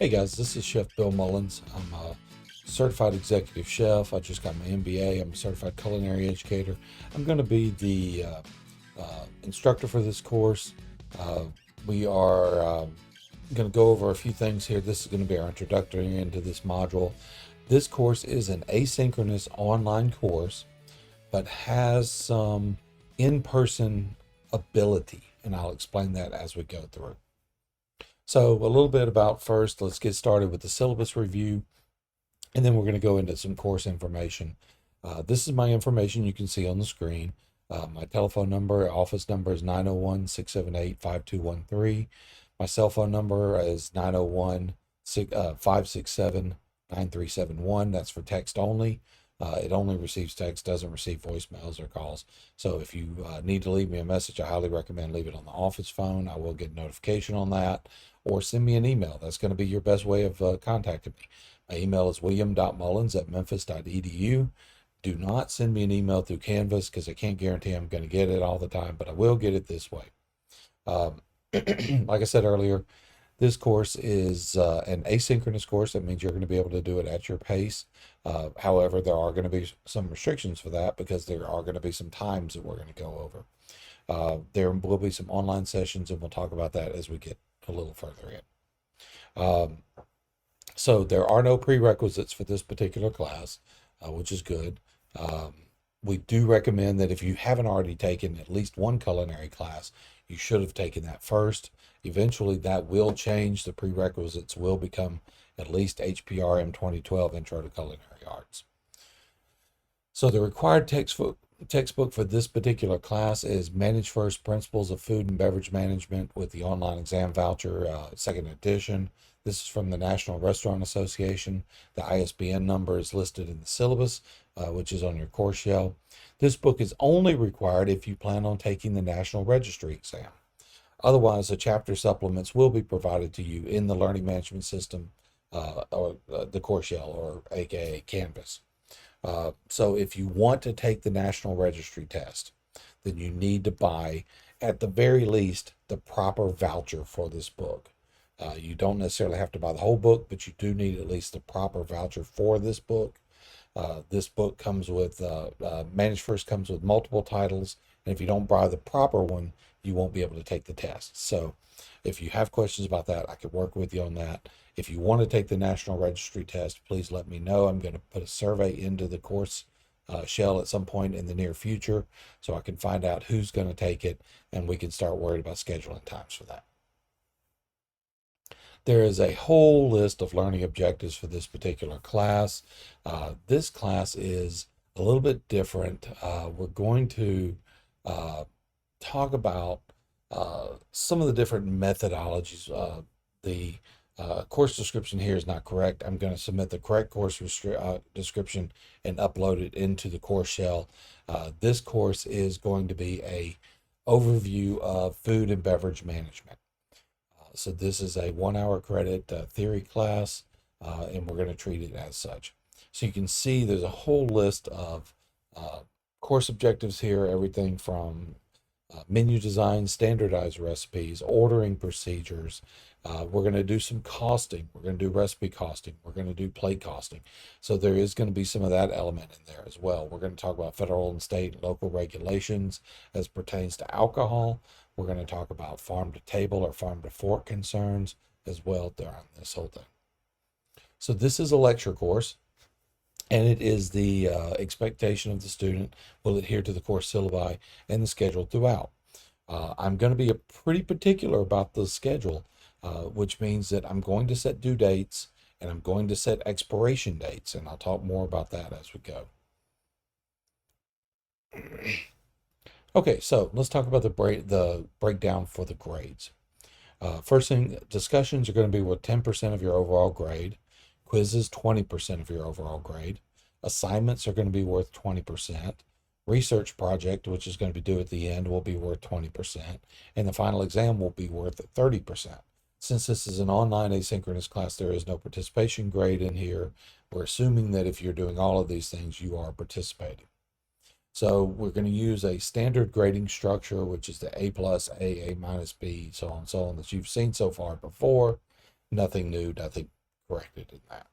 Hey guys, this is Chef Bill Mullins. I'm a certified executive chef. I just got my MBA. I'm a certified culinary educator. I'm going to be the instructor for this course. Uh, we are going to go over a few things here. This is going to be our introductory into this module. This course is an asynchronous online course, but has some in-person ability, and I'll explain that as we go through. So a little bit about first, let's get started with the syllabus review, and then we're going to go into some course information. This is my information you can see on the screen. My telephone number, office number is 901-678-5213. My cell phone number is 901-567-9371. That's for text only. It only receives text, doesn't receive voicemails or calls. So if you need to leave me a message, I highly recommend leave it on the office phone. I will get notification on that, or send me an email. That's going to be your best way of contacting me. My email is william.mullins@memphis.edu. Do not send me an email through Canvas because I can't guarantee I'm going to get it all the time, but I will get it this way. Like I said earlier, this course is an asynchronous course. That means you're going to be able to do it at your pace. However, there are going to be some restrictions for that because there are going to be some times that we're going to go over. There will be some online sessions, and we'll talk about that as we get a little further in. So there are no prerequisites for this particular class, which is good. We do recommend that if you haven't already taken at least one culinary class, you should have taken that first. Eventually that will change. The prerequisites will become at least HPRM 2012 Intro to Culinary Arts. So the required textbook for this particular class is Manage First Principles of Food and Beverage Management with the online exam voucher, second edition. This is from the National Restaurant Association. The ISBN number is listed in the syllabus, which is on your course shell. This book is only required if you plan on taking the National Registry exam. Otherwise, the chapter supplements will be provided to you in the learning management system, or the course shell, or aka Canvas. So if you want to take the National Registry test, then you need to buy, at the very least, the proper voucher for this book. You don't necessarily have to buy the whole book, but you do need at least the proper voucher for this book. This book comes with, Manage First comes with multiple titles, and if you don't buy the proper one, you won't be able to take the test. So if you have questions about that, I could work with you on that. If you want to take the National Registry test, please let me know. I'm going to put a survey into the course shell at some point in the near future so I can find out who's going to take it, and we can start worrying about scheduling times for that. There is a whole list of learning objectives for this particular class. This class is a little bit different. We're going to talk about some of the different methodologies. The course description here is not correct. I'm going to submit the correct course description and upload it into the course shell. This course is going to be a overview of food and beverage management. So this is a 1-hour credit theory class, and we're going to treat it as such. So you can see there's a whole list of course objectives here, everything from menu design, standardized recipes, ordering procedures. We're going to do some costing. We're going to do recipe costing. We're going to do plate costing. So there is going to be some of that element in there as well. We're going to talk about federal and state and local regulations as pertains to alcohol. We're going to talk about farm to table or farm to fork concerns as well during this whole thing. So this is a lecture course, and it is the expectation of the student will adhere to the course syllabi and the schedule throughout. I'm going to be pretty particular about the schedule, which means that I'm going to set due dates and I'm going to set expiration dates, and I'll talk more about that as we go. Okay, so let's talk about the breakdown for the grades. First thing, discussions are going to be worth 10% of your overall grade. Quizzes, 20% of your overall grade. Assignments are going to be worth 20%. Research project, which is going to be due at the end, will be worth 20%. And the final exam will be worth 30%. Since this is an online asynchronous class, there is no participation grade in here. We're assuming that if you're doing all of these things, you are participating. So we're going to use a standard grading structure, which is the A plus, A minus B, so on and so on, that you've seen so far before. Nothing new, nothing corrected in that.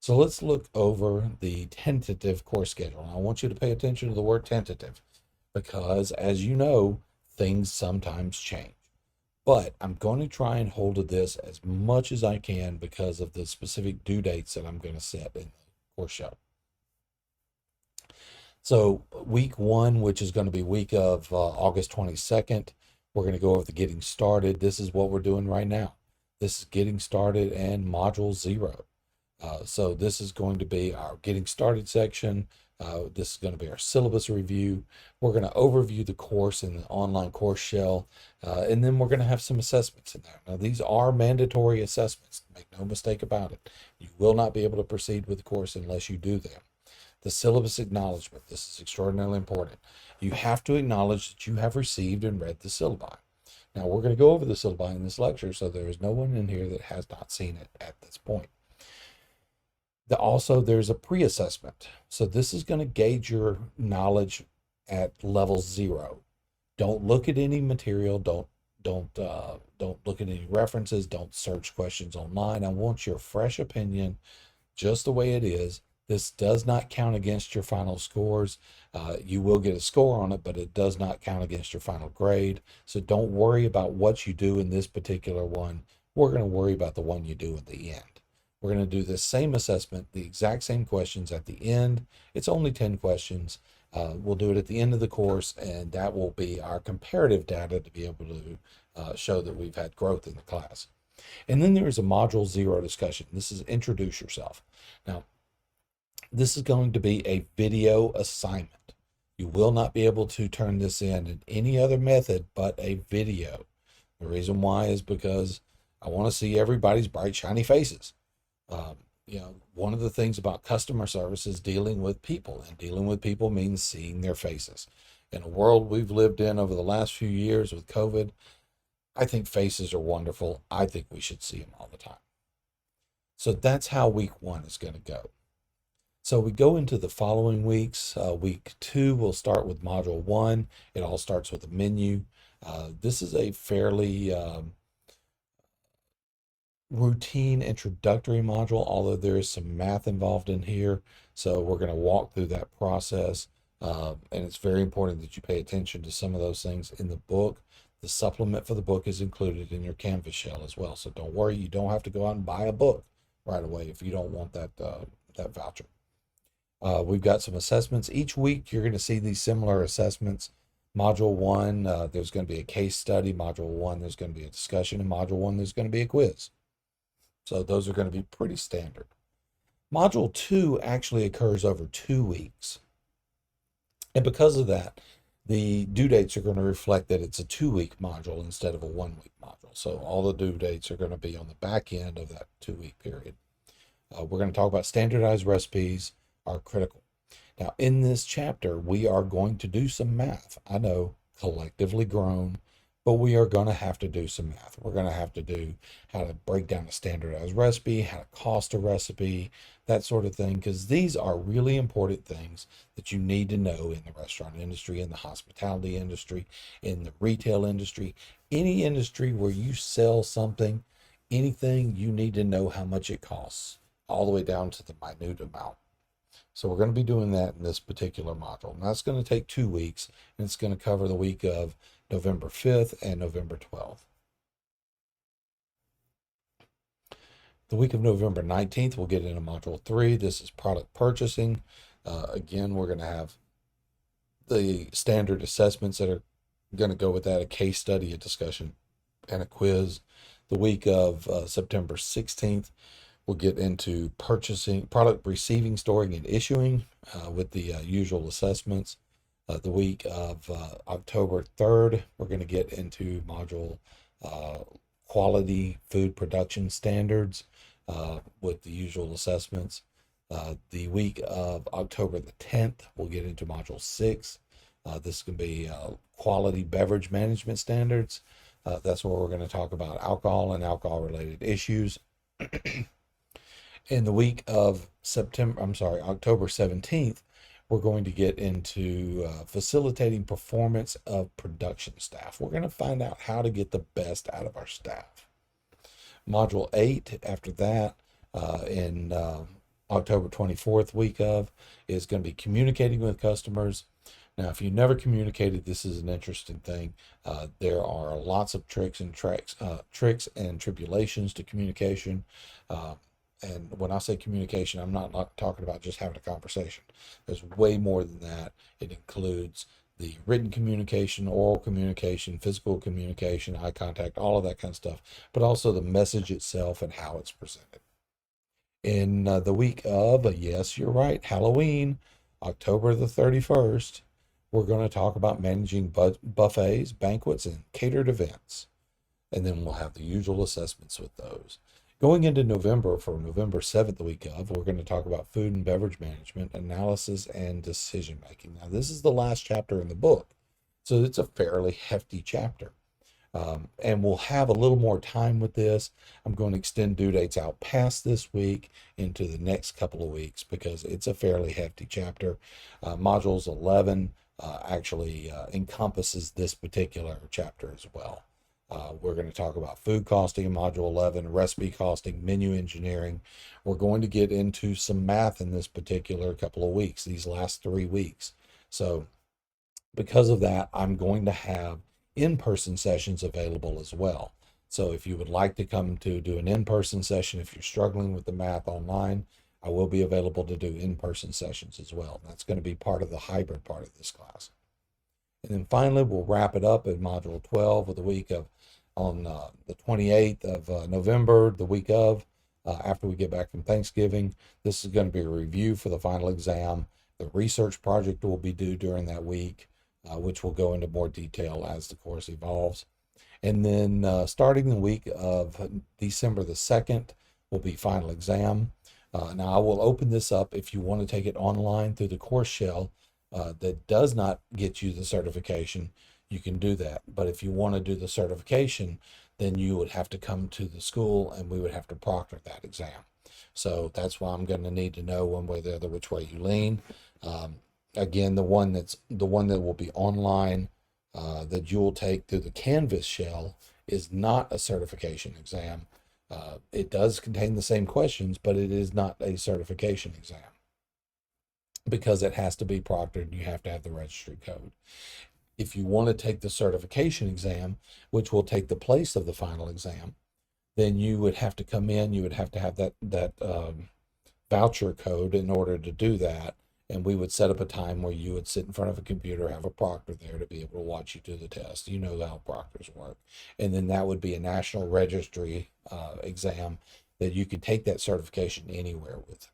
So let's look over the tentative course schedule. And I want you to pay attention to the word tentative because, as you know, things sometimes change. But I'm going to try and hold to this as much as I can because of the specific due dates that I'm going to set in the course show. So week one, which is going to be week of August 22nd, we're going to go over the getting started. This is what we're doing right now. This is getting started and module 0. So this is going to be our getting started section. This is going to be our syllabus review. We're going to overview the course in the online course shell, and then we're going to have some assessments in there. Now, these are mandatory assessments. Make no mistake about it. You will not be able to proceed with the course unless you do them. The syllabus acknowledgement. This is extraordinarily important. You have to acknowledge that you have received and read the syllabi. Now, we're going to go over the syllabi in this lecture, so there is no one in here that has not seen it at this point. Also, there's a pre-assessment. So this is going to gauge your knowledge at level 0. Don't look at any material. Don't look at any references. Don't search questions online. I want your fresh opinion, just the way it is. This does not count against your final scores. You will get a score on it, but it does not count against your final grade. So don't worry about what you do in this particular one. We're going to worry about the one you do at the end. We're going to do the same assessment, the exact same questions at the end. It's only 10 questions. We'll do it at the end of the course, and that will be our comparative data to be able to show that we've had growth in the class. And then there is a module 0 discussion. This is introduce yourself. Now, this is going to be a video assignment. You will not be able to turn this in any other method but a video. The reason why is because I want to see everybody's bright, shiny faces. One of the things about customer service is dealing with people, and dealing with people means seeing their faces. In a world we've lived in over the last few years with COVID, I think faces are wonderful. I think we should see them all the time. So that's how week 1 is going to go. So we go into the following weeks. Week 2, we'll start with module 1. It all starts with a menu. This is a fairly routine introductory module, although there is some math involved in here. So we're going to walk through that process. And it's very important that you pay attention to some of those things in the book. The supplement for the book is included in your Canvas shell as well. So don't worry, you don't have to go out and buy a book right away if you don't want that voucher. We've got some assessments. Each week you're going to see these similar assessments. Module 1, there's going to be a case study. Module 1, there's going to be a discussion. In Module 1, there's going to be a quiz. So those are going to be pretty standard. Module 2 actually occurs over 2 weeks. And because of that, the due dates are going to reflect that it's a 2-week module instead of a 1-week module. So all the due dates are going to be on the back end of that 2-week period. We're going to talk about standardized recipes are critical. Now, in this chapter, we are going to do some math. I know, collectively grown, but we are going to have to do some math. We're going to have to do how to break down a standardized recipe, how to cost a recipe, that sort of thing, because these are really important things that you need to know in the restaurant industry, in the hospitality industry, in the retail industry, any industry where you sell something, anything, you need to know how much it costs, all the way down to the minute amount. So we're going to be doing that in this particular module. And that's going to take 2 weeks, and it's going to cover the week of November 5th and November 12th. The week of November 19th, we'll get into module 3. This is product purchasing. Again, we're going to have the standard assessments that are going to go with that, a case study, a discussion, and a quiz. The week of September 16th, we'll get into purchasing, product receiving, storing, and issuing with the usual assessments. The week of October 3rd, we're going to get into module quality food production standards with the usual assessments. The week of October the 10th, we'll get into module 6. This can be quality beverage management standards. That's where we're going to talk about alcohol and alcohol-related issues. In the week of October 17th, we're going to get into facilitating performance of production staff. We're going to find out how to get the best out of our staff. Module 8 after that, in October 24th week of, is going to be communicating with customers. Now, if you never communicated, this is an interesting thing. There are lots of tricks and tribulations to communication. And when I say communication, I'm not talking about just having a conversation. There's way more than that. It includes the written communication, oral communication, physical communication, eye contact, all of that kind of stuff, but also the message itself and how it's presented. In the week of, yes, you're right, Halloween, October the 31st, we're going to talk about managing buffets, banquets, and catered events. And then we'll have the usual assessments with those. Going into November, for November 7th, the week of, we're going to talk about food and beverage management, analysis, and decision making. Now, this is the last chapter in the book, so it's a fairly hefty chapter. And we'll have a little more time with this. I'm going to extend due dates out past this week into the next couple of weeks because it's a fairly hefty chapter. Modules 11 actually encompasses this particular chapter as well. We're going to talk about food costing in Module 11, recipe costing, menu engineering. We're going to get into some math in this particular couple of weeks, these last 3 weeks. So because of that, I'm going to have in-person sessions available as well. So if you would like to come to do an in-person session, if you're struggling with the math online, I will be available to do in-person sessions as well. That's going to be part of the hybrid part of this class. And then finally, we'll wrap it up in Module 12 with the week of, on the 28th of November, the week of, after we get back from Thanksgiving. This is going to be a review for the final exam. The research project will be due during that week, which will go into more detail as the course evolves. And then starting the week of December the 2nd will be final exam. Now I will open this up if you want to take it online through the course shell that does not get you the certification. You can do that. But if you want to do the certification, then you would have to come to the school and we would have to proctor that exam. So that's why I'm going to need to know one way or the other which way you lean. Again, the one that will be online that you'll take through the Canvas shell is not a certification exam. It does contain the same questions, but it is not a certification exam because it has to be proctored and you have to have the registry code. If you want to take the certification exam, which will take the place of the final exam, then you would have to come in, you would have to have that voucher code in order to do that. And we would set up a time where you would sit in front of a computer, have a proctor there to be able to watch you do the test. You know how proctors work. And then that would be a national registry exam that you could take that certification anywhere with.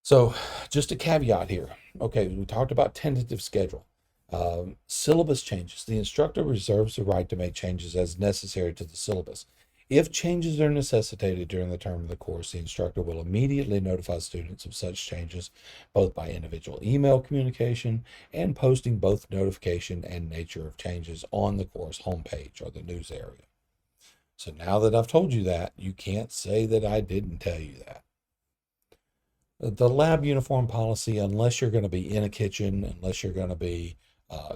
So just a caveat here. Okay, we talked about tentative schedule. Syllabus changes. The instructor reserves the right to make changes as necessary to the syllabus. If changes are necessitated during the term of the course, the instructor will immediately notify students of such changes, both by individual email communication and posting both notification and nature of changes on the course homepage or the news area. So now that I've told you that, you can't say that I didn't tell you that. The lab uniform policy, unless you're going to be in a kitchen, unless you're going to be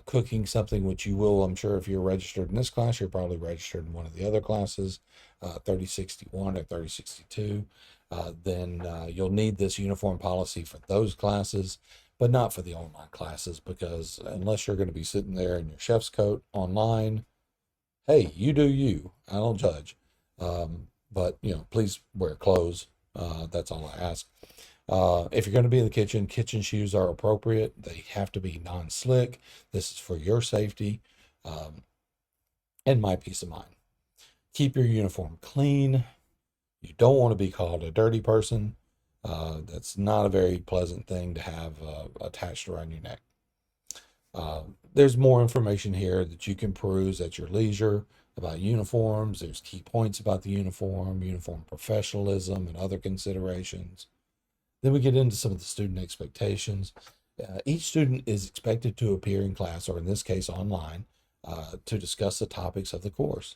cooking something, which you will, I'm sure if you're registered in this class, you're probably registered in one of the other classes, 3061 or 3062, then you'll need this uniform policy for those classes, but not for the online classes, because unless you're going to be sitting there in your chef's coat online, hey, you do you. I don't judge. But, please wear clothes. That's all I ask. If you're going to be in the kitchen shoes are appropriate. They have to be non-slick. This is for your safety and my peace of mind. Keep your uniform clean. You don't want to be called a dirty person. That's not a very pleasant thing to have attached around your neck. There's more information here that you can peruse at your leisure about uniforms. There's key points about the uniform professionalism, and other considerations. Then we get into some of the student expectations. Each student is expected to appear in class, or in this case online, to discuss the topics of the course.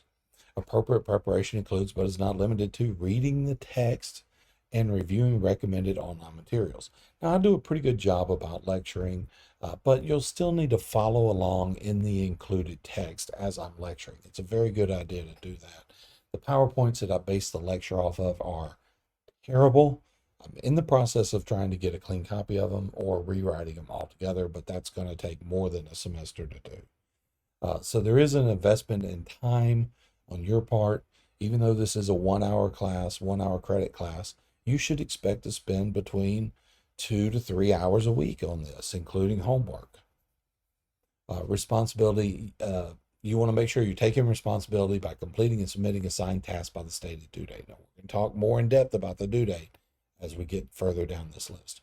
Appropriate preparation includes, but is not limited to, reading the text and reviewing recommended online materials. Now, I do a pretty good job about lecturing, but you'll still need to follow along in the included text as I'm lecturing. It's a very good idea to do that. The PowerPoints that I base the lecture off of are terrible. I'm in the process of trying to get a clean copy of them or rewriting them altogether, but that's going to take more than a semester to do. So there is an investment in time on your part. Even though this is a 1 hour class, 1 hour credit class, you should expect to spend between 2 to 3 hours a week on this, including homework. Responsibility, you want to make sure you're taking responsibility by completing and submitting assigned tasks by the stated due date. Now, we're going to talk more in depth about the due date as we get further down this list.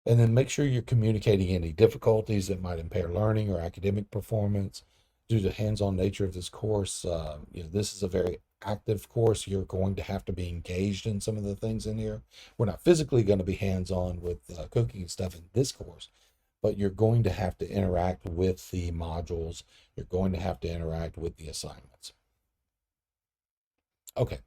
And then make sure you're communicating any difficulties that might impair learning or academic performance due to hands-on nature of this course. This is a very active course. You're going to have to be engaged in some of the things in here. We're not physically going to be hands-on with cooking and stuff in this course, but you're going to have to interact with the modules. You're going to have to interact with the assignments. Okay.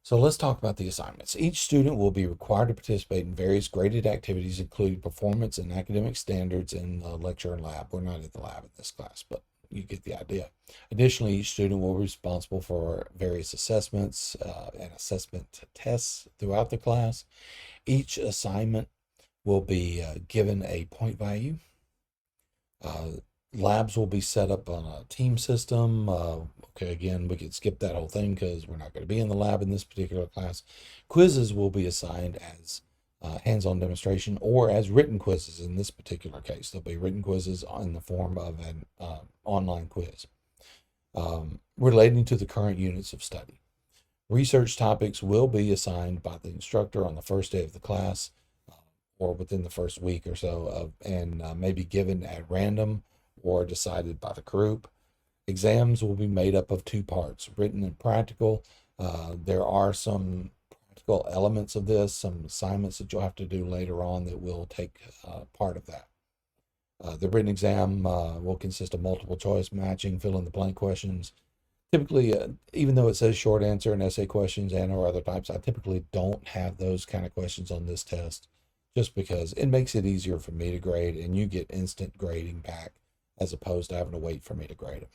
So let's talk about the assignments. Each student will be required to participate in various graded activities, including performance and academic standards in the lecture and lab. We're not at the lab in this class, but you get the idea. Additionally, each student will be responsible for various assessments and assessment tests throughout the class. Each assignment will be given a point value. Labs will be set up on a team system. Okay, again, we could skip that whole thing because we're not going to be in the lab in this particular class. Quizzes will be assigned as hands-on demonstration or as written quizzes in this particular case. There'll be written quizzes in the form of an online quiz relating to the current units of study. Research topics will be assigned by the instructor on the first day of the class or within the first week or so and may be given at random or decided by the group. Exams will be made up of 2 parts, written and practical. There are some practical elements of this, some assignments that you'll have to do later on that will take part of that. The written exam will consist of multiple choice matching, fill in the blank questions. Typically, even though it says short answer and essay questions and or other types, I typically don't have those kind of questions on this test just because it makes it easier for me to grade and you get instant grading back as opposed to having to wait for me to grade them.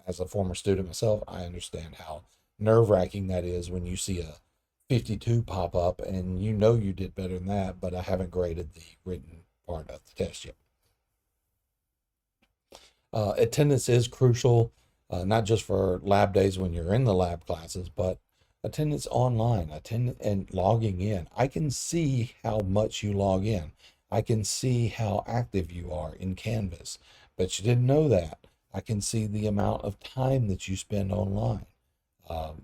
As a former student myself, I understand how nerve-wracking that is when you see a 52 pop up and you know you did better than that, but I haven't graded the written part of the test yet. Attendance is crucial, not just for lab days when you're in the lab classes, but attendance online, and logging in. I can see how much you log in. I can see how active you are in Canvas. Bet you didn't know that. I can see the amount of time that you spend online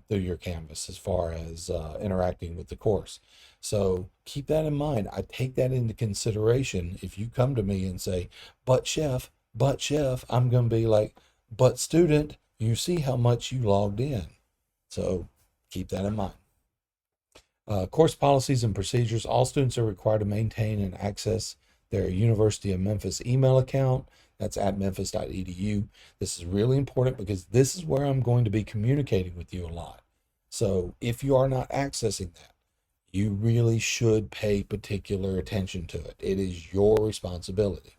through your Canvas as far as interacting with the course. So keep that in mind. I take that into consideration. If you come to me and say, but chef, I'm going to be like, but student, you see how much you logged in. So keep that in mind. Course policies and procedures. All students are required to maintain and access their University of Memphis email account. That's at memphis.edu. This is really important because this is where I'm going to be communicating with you a lot. So if you are not accessing that, you really should pay particular attention to it. It is your responsibility.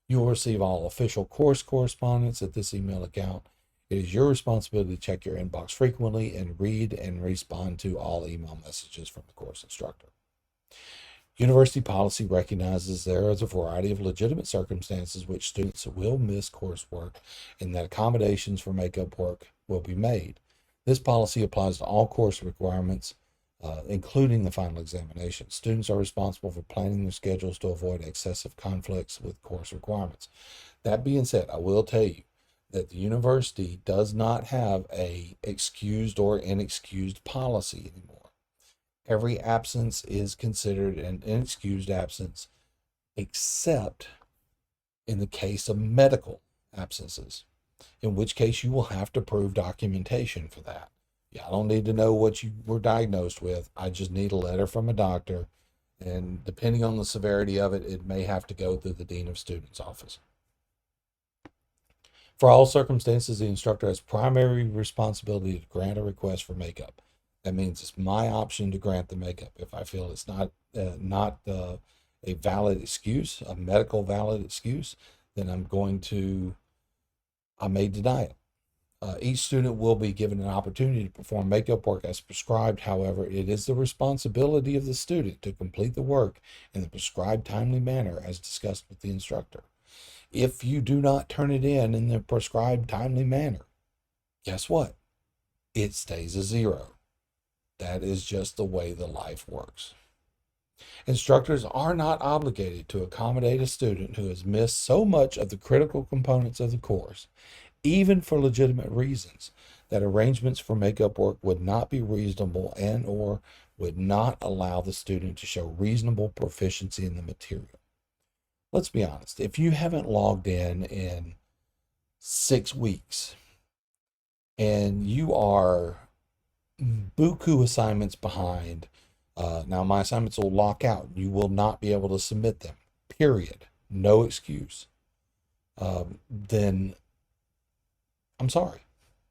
You will receive all official course correspondence at this email account. It is your responsibility to check your inbox frequently and read and respond to all email messages from the course instructor. University policy recognizes there is a variety of legitimate circumstances which students will miss coursework and that accommodations for makeup work will be made. This policy applies to all course requirements, including the final examination. Students are responsible for planning their schedules to avoid excessive conflicts with course requirements. That being said, I will tell you that the university does not have a excused or inexcused policy anymore. Every absence is considered an inexcused absence, except in the case of medical absences, in which case you will have to prove documentation for that. Yeah, I don't need to know what you were diagnosed with. I just need a letter from a doctor, and depending on the severity of it, it may have to go through the Dean of Students office. For all circumstances, the instructor has primary responsibility to grant a request for makeup. That means it's my option to grant the makeup. If I feel it's not a valid excuse, a medical valid excuse, then I may deny it. Each student will be given an opportunity to perform makeup work as prescribed. However, it is the responsibility of the student to complete the work in the prescribed timely manner as discussed with the instructor. If you do not turn it in the prescribed timely manner, guess what? It stays a 0. That is just the way the life works. Instructors are not obligated to accommodate a student who has missed so much of the critical components of the course, even for legitimate reasons, that arrangements for makeup work would not be reasonable and or would not allow the student to show reasonable proficiency in the material. Let's be honest, if you haven't logged in 6 weeks and you are buku assignments behind, now my assignments will lock out. You will not be able to submit them, period. No excuse. Then I'm sorry.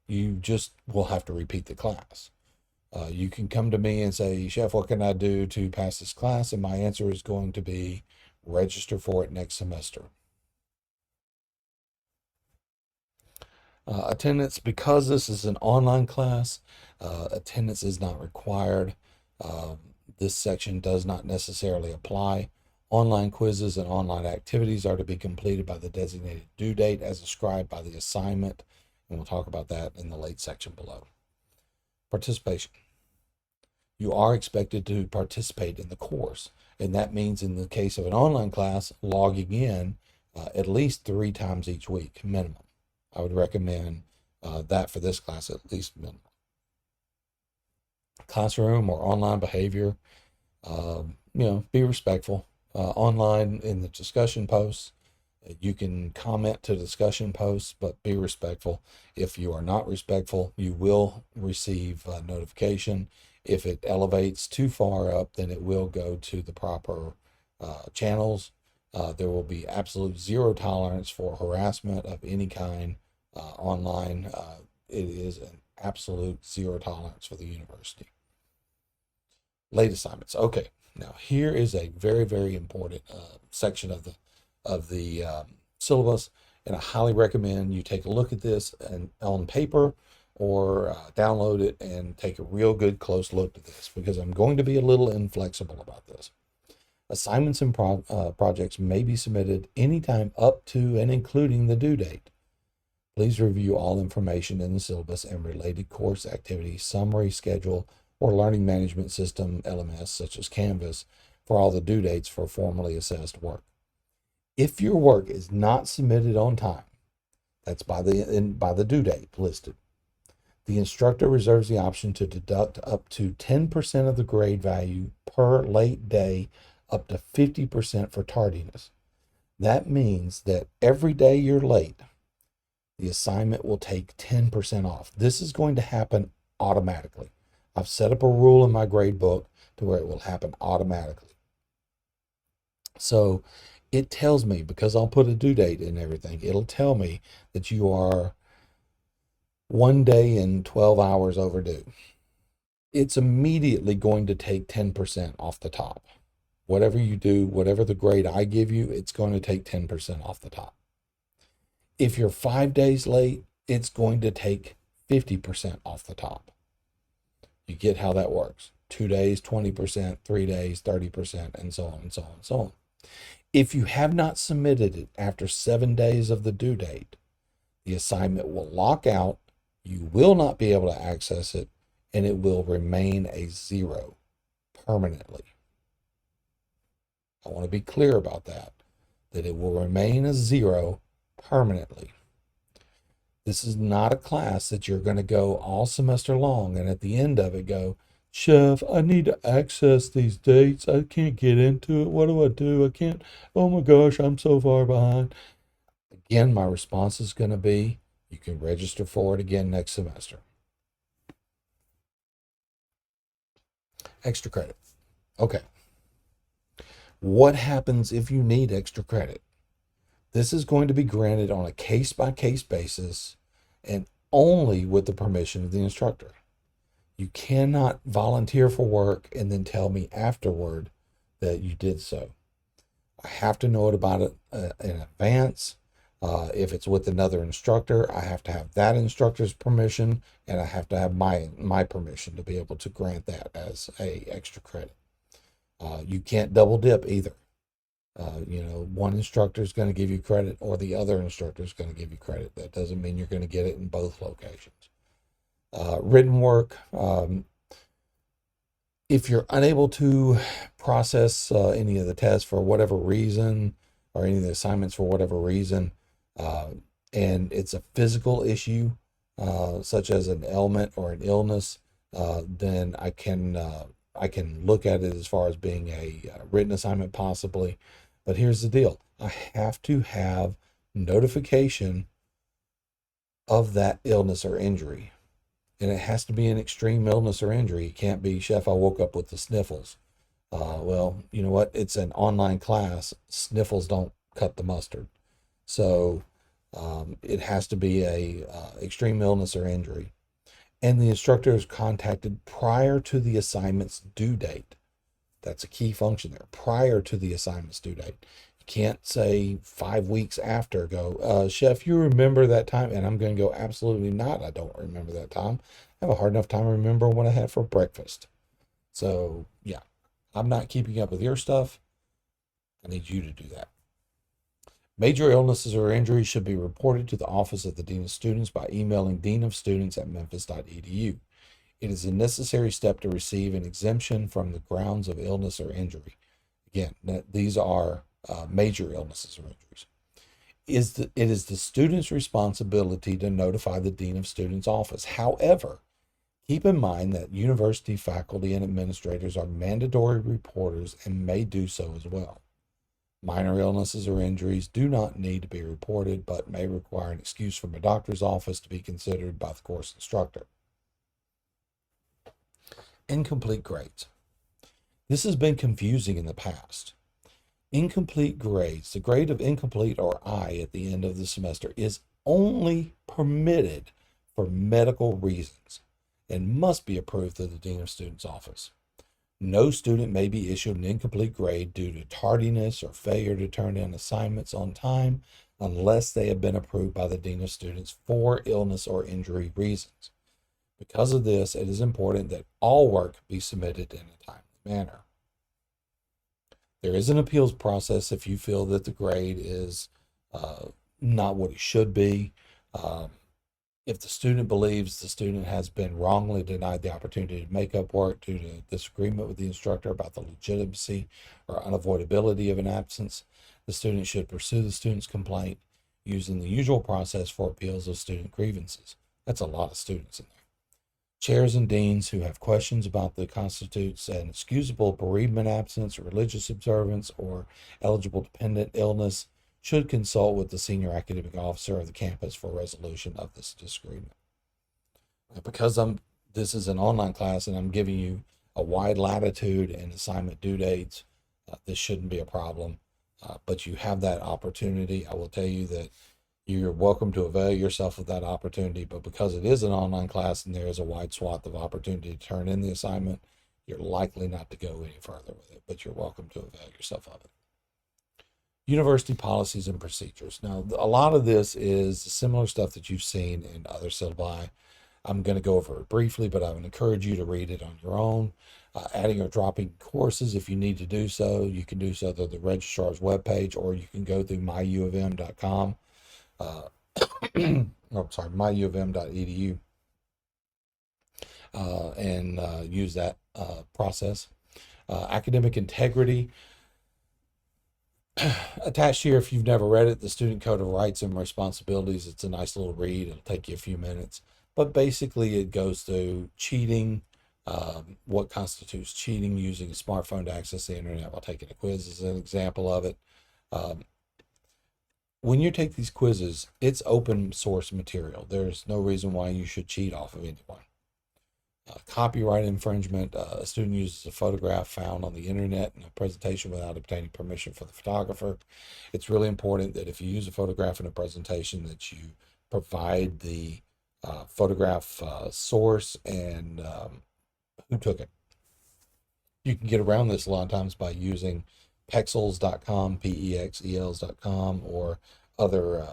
You just will have to repeat the class. You can come to me and say, Chef, what can I do to pass this class? And my answer is going to be register for it next semester. Attendance, because this is an online class, attendance is not required. This section does not necessarily apply. Online quizzes and online activities are to be completed by the designated due date as described by the assignment, and we'll talk about that in the late section below. Participation. You are expected to participate in the course, and that means in the case of an online class, logging in at least 3 times each week, minimum. I would recommend that for this class, at least minimum. Classroom or online behavior, be respectful. Online in the discussion posts, you can comment to discussion posts, but be respectful. If you are not respectful, you will receive a notification. If it elevates too far up, then it will go to the proper channels. There will be absolute 0 tolerance for harassment of any kind online. It is an absolute 0 tolerance for the university. Late assignments. Okay, now here is a very, very important section of the syllabus, and I highly recommend you take a look at this and on paper or download it and take a real good close look at this, because I'm going to be a little inflexible about this. Assignments and projects may be submitted anytime up to and including the due date. Please review all information in the syllabus and related course activities, summary, schedule, or learning management system LMS such as Canvas for all the due dates for formally assessed work. If your work is not submitted on time, that's by the due date listed, the instructor reserves the option to deduct up to 10% of the grade value per late day, up to 50% for tardiness. That means that every day you're late, the assignment will take 10% off. This is going to happen automatically. I've set up a rule in my grade book to where it will happen automatically. So it tells me, because I'll put a due date and everything, it'll tell me that you are 1 day and 12 hours overdue. It's immediately going to take 10% off the top. Whatever you do, whatever the grade I give you, it's going to take 10% off the top. If you're 5 days late, it's going to take 50% off the top. You get how that works. 2 days, 20%, 3 days, 30%, and so on and so on and so on. If you have not submitted it after 7 days of the due date, the assignment will lock out, you will not be able to access it, and it will remain a 0 permanently. I want to be clear about that it will remain a 0 permanently. This is not a class that you're going to go all semester long and at the end of it go, Chef, I need to access these dates. I can't get into it. What do? I can't. Oh my gosh, I'm so far behind. Again, my response is going to be, you can register for it again next semester. Extra credit. Okay. What happens if you need extra credit? This is going to be granted on a case-by-case basis and only with the permission of the instructor. You cannot volunteer for work and then tell me afterward that you did so. I have to know about it in advance. If it's with another instructor, I have to have that instructor's permission, and I have to have my permission to be able to grant that as a extra credit. You can't double dip either. One instructor is going to give you credit, or the other instructor is going to give you credit. That doesn't mean you're going to get it in both locations. Written work. If you're unable to process any of the tests for whatever reason, or any of the assignments for whatever reason, and it's a physical issue, such as an ailment or an illness, then I can look at it as far as being a written assignment possibly. But here's the deal. I have to have notification of that illness or injury. And it has to be an extreme illness or injury. It can't be, Chef, I woke up with the sniffles. Well, you know what? It's an online class. Sniffles don't cut the mustard. So it has to be a extreme illness or injury. And the instructor is contacted prior to the assignment's due date. That's a key function there, prior to the assignment's due date. You can't say 5 weeks after, go, Chef, you remember that time? And I'm going to go, absolutely not. I don't remember that time. I have a hard enough time remembering what I had for breakfast. So, yeah, I'm not keeping up with your stuff. I need you to do that. Major illnesses or injuries should be reported to the Office of the Dean of Students by emailing deanofstudents@memphis.edu. It is a necessary step to receive an exemption from the grounds of illness or injury. Again, these are major illnesses or injuries. It is the student's responsibility to notify the Dean of Students' office. However, keep in mind that university faculty and administrators are mandatory reporters and may do so as well. Minor illnesses or injuries do not need to be reported, but may require an excuse from a doctor's office to be considered by the course instructor. Incomplete grades. This has been confusing in the past. Incomplete grades, the grade of incomplete or I at the end of the semester, is only permitted for medical reasons and must be approved through the Dean of Students' office. No student may be issued an incomplete grade due to tardiness or failure to turn in assignments on time unless they have been approved by the Dean of Students for illness or injury reasons. Because of this, it is important that all work be submitted in a timely manner. There is an appeals process if you feel that the grade is not what it should be. If the student believes the student has been wrongly denied the opportunity to make up work due to disagreement with the instructor about the legitimacy or unavoidability of an absence, the student should pursue the student's complaint using the usual process for appeals of student grievances. That's a lot of students in there. Chairs and deans who have questions about the constitutes an excusable bereavement absence, religious observance, or eligible dependent illness should consult with the senior academic officer of the campus for resolution of this disagreement. Because this is an online class and I'm giving you a wide latitude and assignment due dates, this shouldn't be a problem. But you have that opportunity. I will tell you that you're welcome to avail yourself of that opportunity, but because it is an online class and there is a wide swath of opportunity to turn in the assignment, you're likely not to go any further with it, but you're welcome to avail yourself of it. University policies and procedures. Now, a lot of this is similar stuff that you've seen in other syllabi. I'm going to go over it briefly, but I would encourage you to read it on your own. Adding or dropping courses, if you need to do so, you can do so through the registrar's webpage, or you can go through myuofm.com. myuofm.edu, and use that process. Academic integrity. Attached here, if you've never read it, the Student Code of Rights and Responsibilities. It's a nice little read. It'll take you a few minutes. But basically, it goes through cheating, what constitutes cheating, using a smartphone to access the internet while taking a quiz is an example of it. When you take these quizzes, it's open source material. There's no reason why you should cheat off of anyone. Copyright infringement. A student uses a photograph found on the internet in a presentation without obtaining permission from the photographer. It's really important that if you use a photograph in a presentation that you provide the photograph source and who took it. You can get around this a lot of times by using pexels.com, pexels.com, or other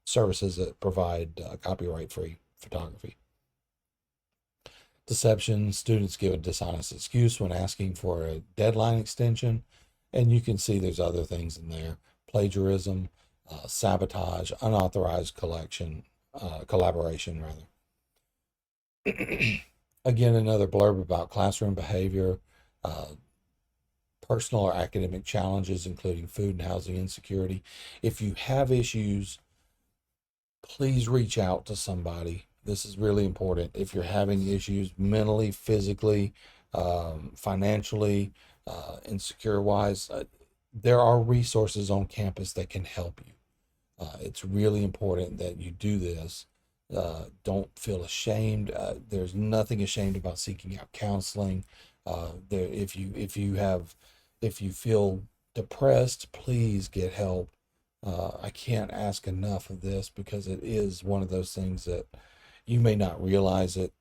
services that provide copyright-free photography. Deception, students give a dishonest excuse when asking for a deadline extension, and you can see there's other things in there. Plagiarism, sabotage, unauthorized collaboration rather. Again, another blurb about classroom behavior, uh, personal or academic challenges, including food and housing insecurity. If you have issues, please reach out to somebody. This is really important. If you're having issues mentally, physically, financially, insecure wise, there are resources on campus that can help you. It's really important that you do this. Don't feel ashamed. There's nothing ashamed about seeking out counseling. If you feel depressed, please get help. I can't ask enough of this because it is one of those things that you may not realize it,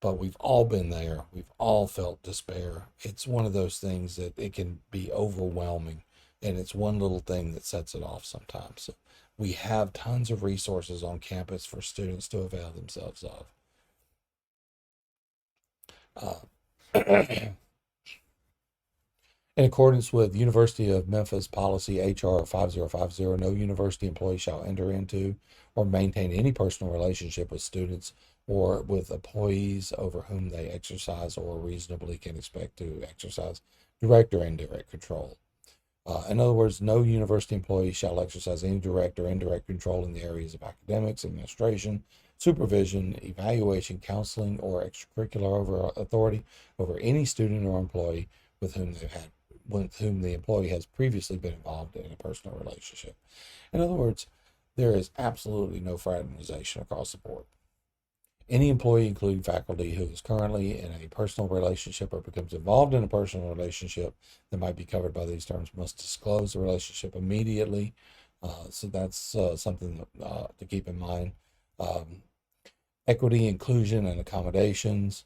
but we've all been there. We've all felt despair. It's one of those things that it can be overwhelming, and it's one little thing that sets it off sometimes. So we have tons of resources on campus for students to avail themselves of. In accordance with University of Memphis Policy HR 5050, no university employee shall enter into or maintain any personal relationship with students or with employees over whom they exercise or reasonably can expect to exercise direct or indirect control. In other words, no university employee shall exercise any direct or indirect control in the areas of academics, administration, supervision, evaluation, counseling, or extracurricular authority over any student or employee with whom the employee has previously been involved in a personal relationship. In other words, there is absolutely no fraternization across the board. Any employee, including faculty, who is currently in a personal relationship or becomes involved in a personal relationship that might be covered by these terms must disclose the relationship immediately. So that's something to keep in mind. Equity, inclusion, and accommodations.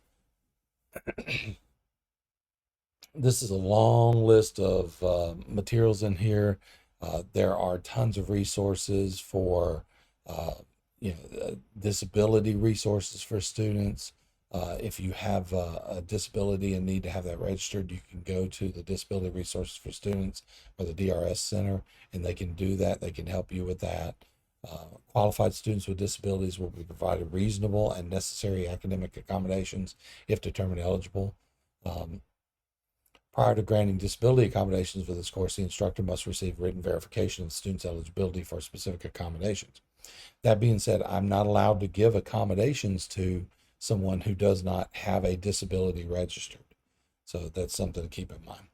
This is a long list of materials in here. There are tons of resources for disability resources for students. If you have a disability and need to have that registered, you can go to the Disability Resources for Students or the DRS Center, and they can do that. They can help you with that. Qualified students with disabilities will be provided reasonable and necessary academic accommodations if determined eligible. Prior to granting disability accommodations for this course, the instructor must receive written verification of the student's eligibility for specific accommodations. That being said, I'm not allowed to give accommodations to someone who does not have a disability registered. So that's something to keep in mind.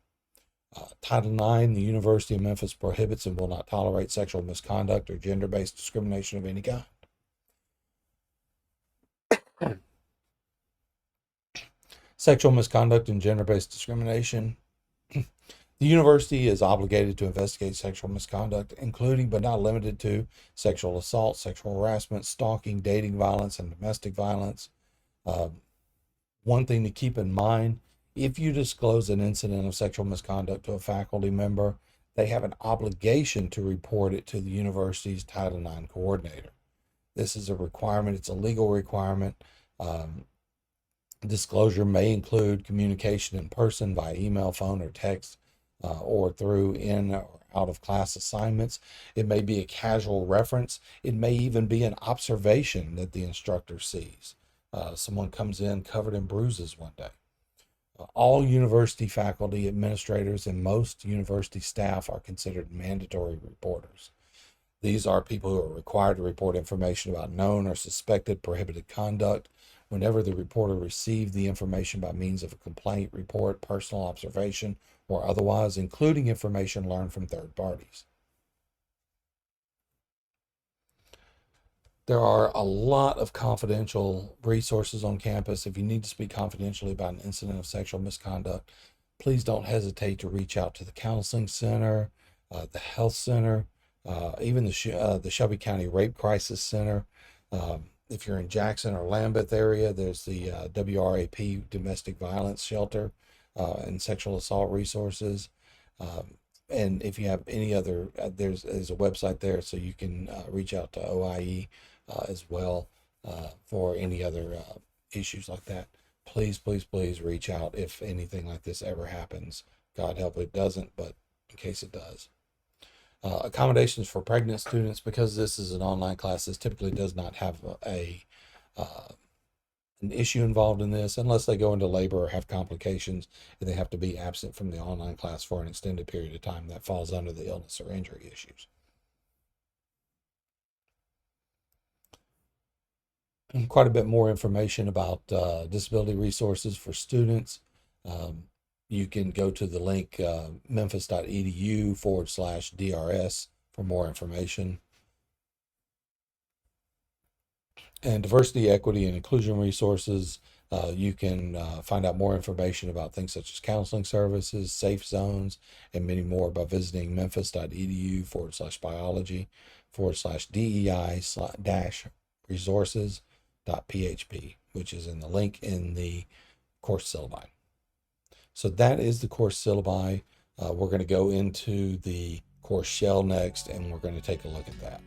Title IX, the University of Memphis prohibits and will not tolerate sexual misconduct or gender-based discrimination of any kind. Sexual misconduct and gender-based discrimination. The university is obligated to investigate sexual misconduct, including but not limited to sexual assault, sexual harassment, stalking, dating violence, and domestic violence. One thing to keep in mind, if you disclose an incident of sexual misconduct to a faculty member, they have an obligation to report it to the university's Title IX coordinator. This is a requirement. It's a legal requirement. Disclosure may include communication in person, via email, phone, or text, or through in or out of class assignments. It may be a casual reference. It may even be an observation that the instructor sees. Someone comes in covered in bruises one day. All university faculty, administrators, and most university staff are considered mandatory reporters. These are people who are required to report information about known or suspected prohibited conduct whenever the reporter received the information by means of a complaint, report, personal observation, or otherwise, including information learned from third parties. There are a lot of confidential resources on campus. If you need to speak confidentially about an incident of sexual misconduct, please don't hesitate to reach out to the counseling center, the health center, even the Shelby County Rape Crisis Center. If you're in Jackson or Lambeth area, there's the WRAP Domestic Violence Shelter and Sexual Assault Resources. and if you have any other, there's a website there, so you can reach out to OIE as well for any other issues like that. Please, please, please reach out if anything like this ever happens. God help it doesn't, but in case it does. Accommodations for pregnant students, because this is an online class, this typically does not have an issue involved in this unless they go into labor or have complications and they have to be absent from the online class for an extended period of time. That falls under the illness or injury issues. And quite a bit more information about disability resources for students. You can go to the link memphis.edu/DRS for more information. And diversity, equity, and inclusion resources. You can find out more information about things such as counseling services, safe zones, and many more by visiting memphis.edu/biology/DEI-resources.php, which is in the link in the course syllabi. So that is the course syllabi. We're going to go into the course shell next, and we're going to take a look at that.